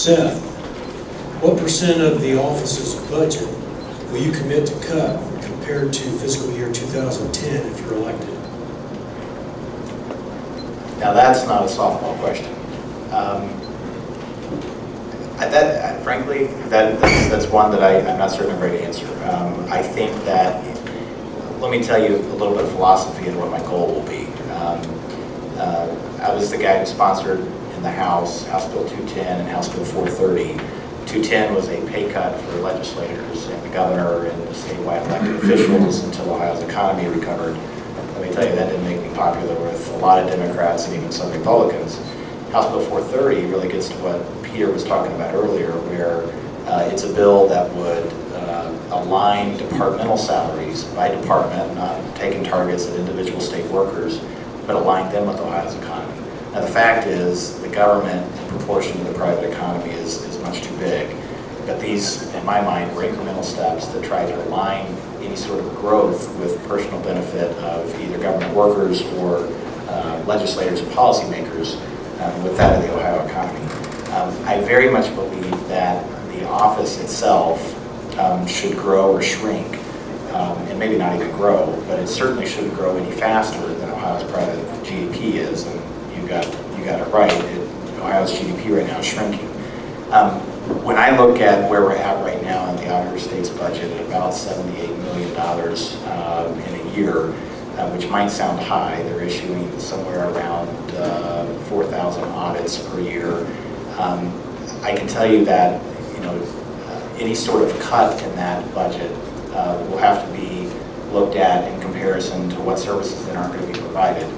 Seth, what percent of the office's budget will you commit to cut compared to fiscal year 2010 if you're elected? Now that's not a softball question. Frankly, that's one that I'm not certain I'm ready to answer. I think that, let me tell you a little bit of philosophy and what my goal will be. I was the guy who sponsored in the House Bill 210 and House Bill 430. 210 was a pay cut for legislators and the governor and the statewide elected officials until Ohio's economy recovered. Let me tell you, that didn't make me popular with a lot of Democrats and even some Republicans. House Bill 430 really gets to what Peter was talking about earlier, where it's a bill that would align departmental salaries by department, not taking targets at individual state workers, but align them with Ohio's economy. Now the fact is, the government in proportion to the private economy is much too big. But these, in my mind, were incremental steps that try to align any sort of growth with personal benefit of either government workers or legislators and policymakers with that of the Ohio economy. I very much believe that the office itself should grow or shrink, and maybe not even grow, but it certainly shouldn't grow any faster than Ohio's private GDP is, and you got it right. Ohio's GDP right now is shrinking. When I look at where we're at right now in the Auditor State's budget at about $78 million in a year, which might sound high, they're issuing somewhere around 4,000 audits per year. I can tell you that any sort of cut in that budget will have to be looked at in comparison to what services that aren't going to be provided.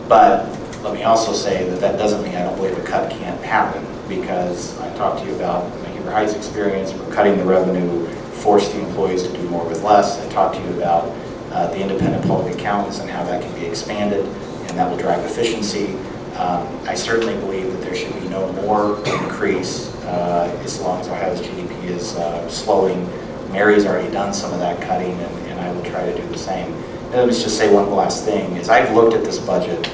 But let me also say that that doesn't mean I don't believe a cut can't happen, because I talked to you about the Huber Heights experience. We're cutting the revenue, force the employees to do more with less. I talked to you about the independent public accountants and how that can be expanded, and that will drive efficiency. I certainly believe that there should be no more increase as long as Ohio's GDP is slowing. Mary's already done some of that cutting, and I will try to do the same. And let me just say one last thing. As I've looked at this budget,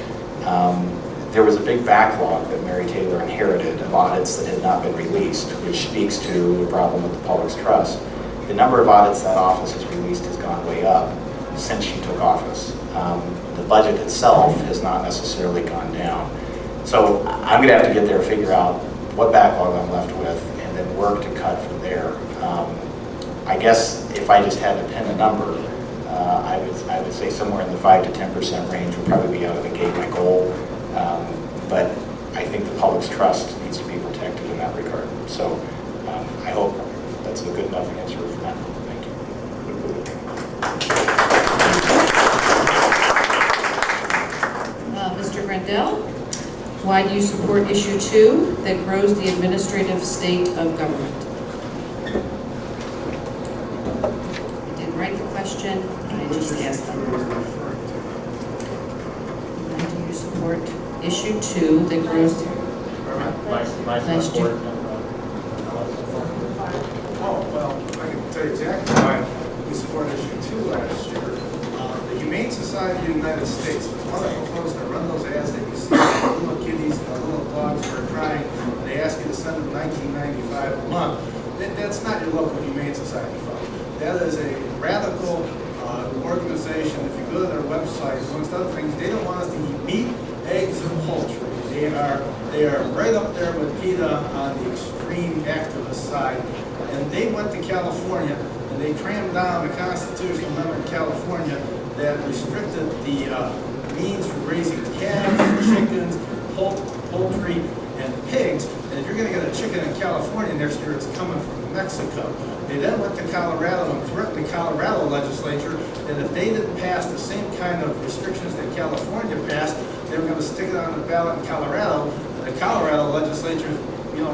there was a big backlog that Mary Taylor inherited of audits that had not been released, which speaks to the problem with the public's trust. The number of audits that office has released has gone way up since she took office. The budget itself has not necessarily gone down. So I'm going to have to get there, figure out what backlog I'm left with, and then work to cut from there. I guess if I just had to pin a number, I would say somewhere in the 5 to 10% range would probably be out of the gate my goal. But I think the public's trust needs to be protected in that regard. So I hope that's a good enough answer for that. Thank you. Mr. Grandel, why do you support issue 2 that grows the administrative state of government? I didn't write the question, I just asked them. Why do you support issue 2 that grows My support. Oh, well, I can tell you exactly why we support issue 2 last year. The Humane Society of the United States was one of the folks that run those ads that you see, little kitties and little dogs who are crying, and they ask you to send them $19.95 a month. That's not your local Humane Society, folks. That is a radical organization. If you go to their website, amongst other things, they don't want us to eat meat, eggs, and poultry. They are right up there with PETA on the extreme activist side. And they went to California and they trammed down a constitutional amendment in California that restricted the means for raising calves, chickens, poultry, and pigs. And if you're going to get a chicken in California next year, it's coming from Mexico. They then went to Colorado and threatened the Colorado legislature that if they didn't pass the same kind of restrictions that California passed, they were going to stick it on the ballot in Colorado. And the Colorado legislature,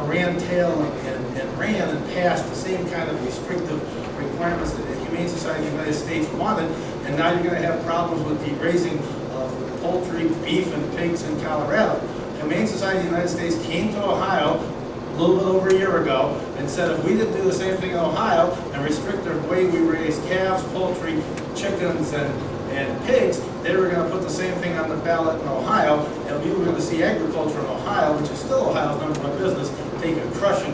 ran tail and ran and passed the same kind of restrictive requirements that the Humane Society of the United States wanted. And now you're going to have problems with the raising of poultry, beef, and pigs in Colorado. The Humane Society of the United States came to Ohio a little bit over a year ago and said if we didn't do the same thing in Ohio and restrict the way we raise calves, poultry, chickens, and pigs, they were going to put the same thing on the ballot in Ohio, and we were going to see agriculture in Ohio, which is still Ohio's number one business, take a crushing,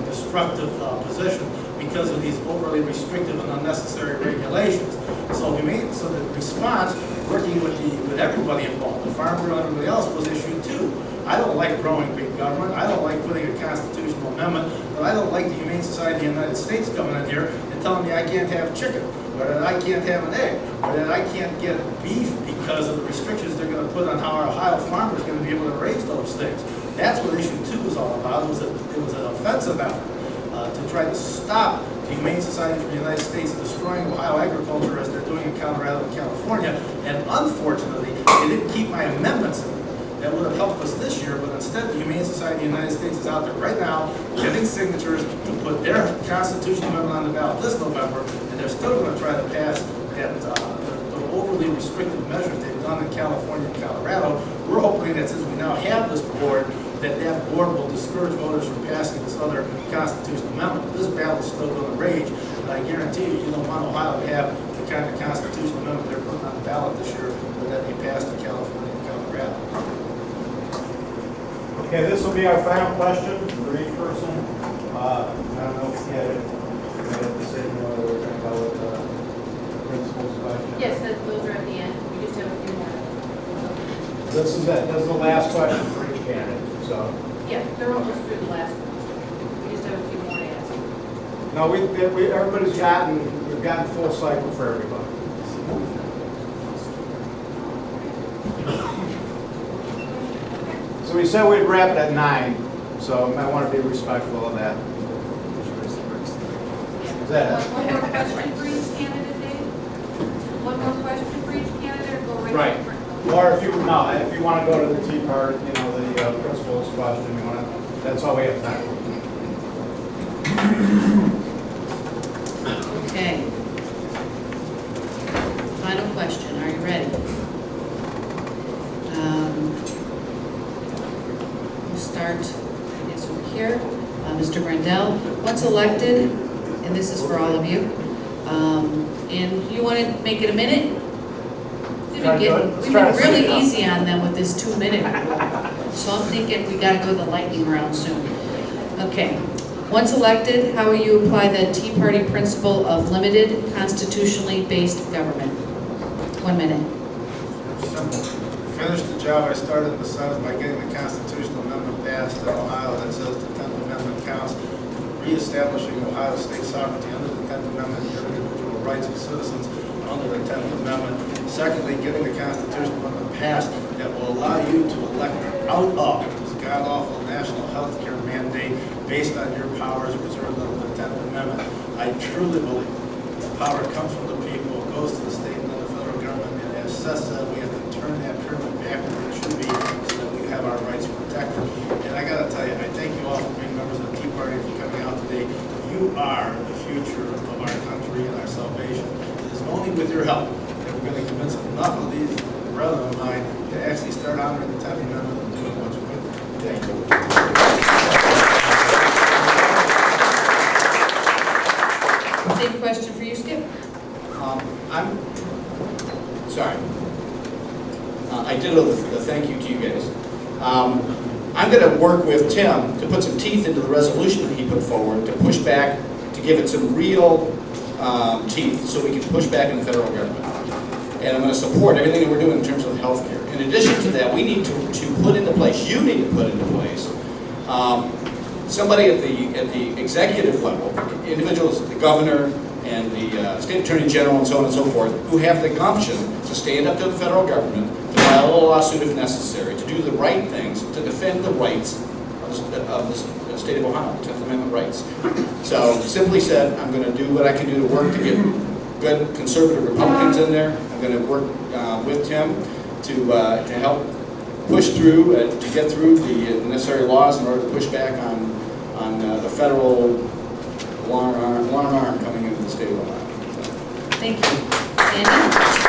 destructive position because of these overly restrictive and unnecessary regulations. So the response, working with everybody involved, the farmer and everybody else, was issue 2. I don't like growing big government. I don't like putting a constitutional amendment, but I don't like the Humane Society of the United States coming in here and telling me I can't have chicken, or that I can't have an egg, or that I can't get beef because of the restrictions they're going to put on how our Ohio farmer is going to be able to raise those things. That's what issue 2 was all about. It was an offensive effort to try to stop the Humane Society of the United States destroying Ohio agriculture as they're doing in Colorado and California. And unfortunately, they didn't keep my amendments in. That would have helped us this year, but instead the Humane Society of the United States is out there right now getting signatures to put their constitutional amendment on the ballot this November, and they're still going to try to pass the overly restrictive measures they've done in California and Colorado. We're hoping that since we now have this board, that board will discourage voters from passing this other constitutional amendment. This battle is still going to rage, and I guarantee you don't want Ohio to have the kind of constitutional amendment they're putting on the ballot this year, but that they passed in California and Colorado. Okay, this will be our final question for each person. I don't know if you had a decision whether we're going to go with the principal's question. Yes, those are at the end. We just have a few more. This is it. This is the last question for each candidate. So. Yeah, they're almost through the last one. We just have a few more to ask. No, everybody's we've gotten full cycle for everybody. So we said we'd wrap it at 9, so I want to be respectful of that. Is that it? One more question for each candidate, Dave? One more question for each candidate, or go right to the principal? Or if you want to go to the Tea Party, the principal's question, that's all we have time for. Okay. Final question. Are you ready? We'll start, I guess, over here. Mr. Grandel, once elected, and this is for all of you, and you want to make it a minute? We've been really easy on them with this 2-minute rule. So I'm thinking we got to go the lightning round soon. Okay. Once elected, how will you apply the Tea Party principle of limited, constitutionally based government? 1 minute. Simple. Finish the job I started in the Senate by getting the constitutional amendment passed in Ohio that says the 10th Amendment counts, reestablishing Ohio state sovereignty under the 10th Amendment, and individual rights of citizens under the 10th Amendment. Secondly, getting the constitutional amendment passed that will allow you to elect out of this god-awful national health care mandate based on your powers reserved under the 10th Amendment. I truly believe the power comes from the people, it goes to the state and then the federal government, and as Seth said, we have to turn that pyramid back where it should be so that we have our rights protected. And I got to tell you, I thank you all for being members of the Tea Party for coming out today. You are the future of our country and our salvation. It is only with your help that we're going to convince enough of these brethren of mine to actually start honoring the 10th Amendment and doing what's good. Thank you. Same question for you, Skip. I'm sorry. I did a thank you to you guys. I'm going to work with Tim to put some teeth into the resolution that he put forward to push back, to give it some real teeth so we can push back in the federal government. And I'm going to support everything that we're doing in terms of health care. In addition to that, we need to put into place, you need to put into place, somebody at the executive level, individuals, the governor and the state attorney general and so on and so forth, who have the gumption to stand up to the federal government, to file a lawsuit if necessary, to do the right things, to defend the rights of the state of Ohio, 10th Amendment rights. So, simply said, I'm going to do what I can do to work to get good conservative Republicans in there. I'm going to work with Tim to help push through, to get through the necessary laws in order to push back on the federal long arm coming into the state of Ohio. So. Thank you. Andy?